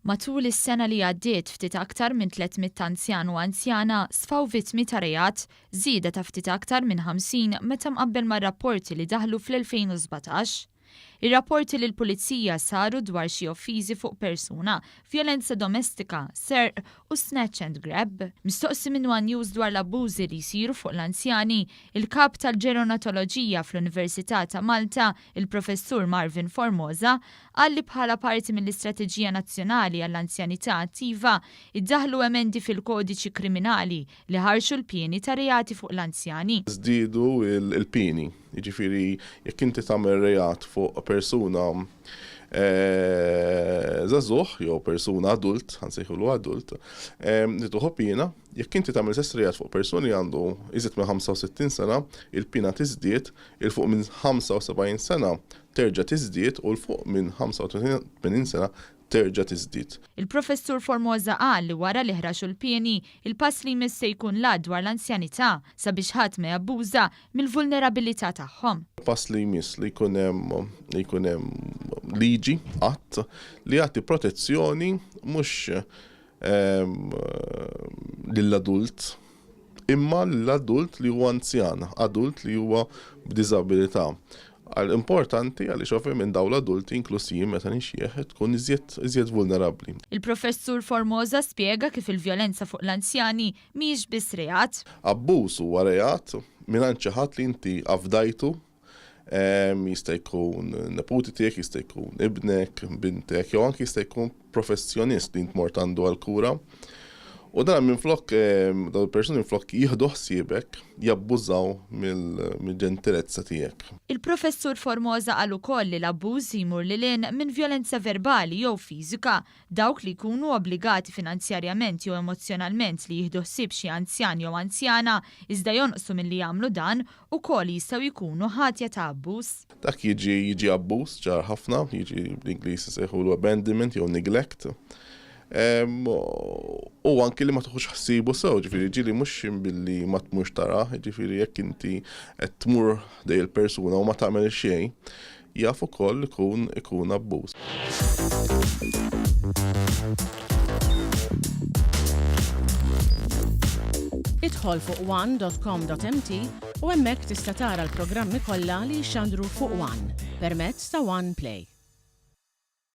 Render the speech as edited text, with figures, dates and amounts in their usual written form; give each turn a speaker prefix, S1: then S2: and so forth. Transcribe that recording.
S1: Matul is-sena li għaddiet ftit aktar minn 300 anzjan u anzjana sfaw vittmi ta' reat, żieda ta' ftit aktar minn 50 meta mqabbel ma' rapporti li daħlu fl-2017. Ir-rapporti li l-Pulizija saru dwar xi offiżi fuq persuna, vjolenza domestika, serq u snatch and grab. Mistoqsi minn One News dwar l-abbużi li jsiru fuq l-anzjani, il-Kap tal-Ġerontoloġija fl-Universita ta' Malta, il-Professur Marvin Formosa, qal li bħala parti mill-Istrateġija Nazzjonali għall-Anzjanità Attiva iddaħlu emendi fil-kodiċi kriminali li ħarxu l-pieni ta' reati fuq l-anzjani.
S2: Żdiedu il-pieni. Jiġifieri jekk inti tagħmel reat fuq persuna żagħżugħ jew persuna adult, ħansejħulu adult, li tieħu pina, jekk inti tagħmel stess reat fuq persuni għandu iżid minn 65 sena, il-pina tiżdied, il fuq minn 75 sena terġa' tiżdied u l-fuq minn 85 sena terġa' tiżdied.
S1: Il-Professur Formosa qal li wara li ħraxu l-pieni, il-pass li jmiss se jkun l dwar l-anzjanità sabiex ħadd ma jabbuża mill-vulnerabilità tagħhom.
S2: Pass li jmiss li jkun hemm liġi qatt li jagħti protezzjoni mhux lill-adult imma lill-adult li huwa anzjan, adult li huwa b'diżabilità. Importanti għaliex ovvjament dawn l-adulti inklusivi meta nixjieħ tkun iżjed vulnerabbli.
S1: Il-Professur Formosa spjega kif il-vjolenza fuq l-anzjani mhijiex biss reat.
S2: Abbuż huwa reat mingħand xi ħadd li inti affdajtu, jista' jkun neputi tiegħek, jista' jkun ibnek, bintek, jew anke jista' jkun professjonist li ntmort għandu għall-kura. U dan minflok dawn il-persuni minflok jieħdu ħsiebek jabbużaw mill-ġentilezza tiegħek.
S1: Il-Professur Formosa qal ukoll li l-abbuż jmur lil minn vjolenza verbali jew fiżika, dawk li jkunu obbligati finanzjarjament jew emozjonalment li jieħdu ħsieb xi anzjan jew anzjana iżda jonqsu milli jagħmlu dan ukoll jistgħu jkunu ħatja ta' abbuż.
S2: Dak jiġi abbuż ġar ħafna, jiġi bl-Ingliż isejħulu abandonment jew neglect. U anki li ma tħux ħsibu sew, ġifieri ġieli mhux billi ma tmurx tara, ġifieri jekk inti qed tmur dej il-persuna u ma tagħmel xejn, jaf ukoll ikun abbuż.
S3: Idħol fuq one.com.mt u hemmhekk tista' tara l-programmi kollha li jxandru fuq One permezz ta' One Play.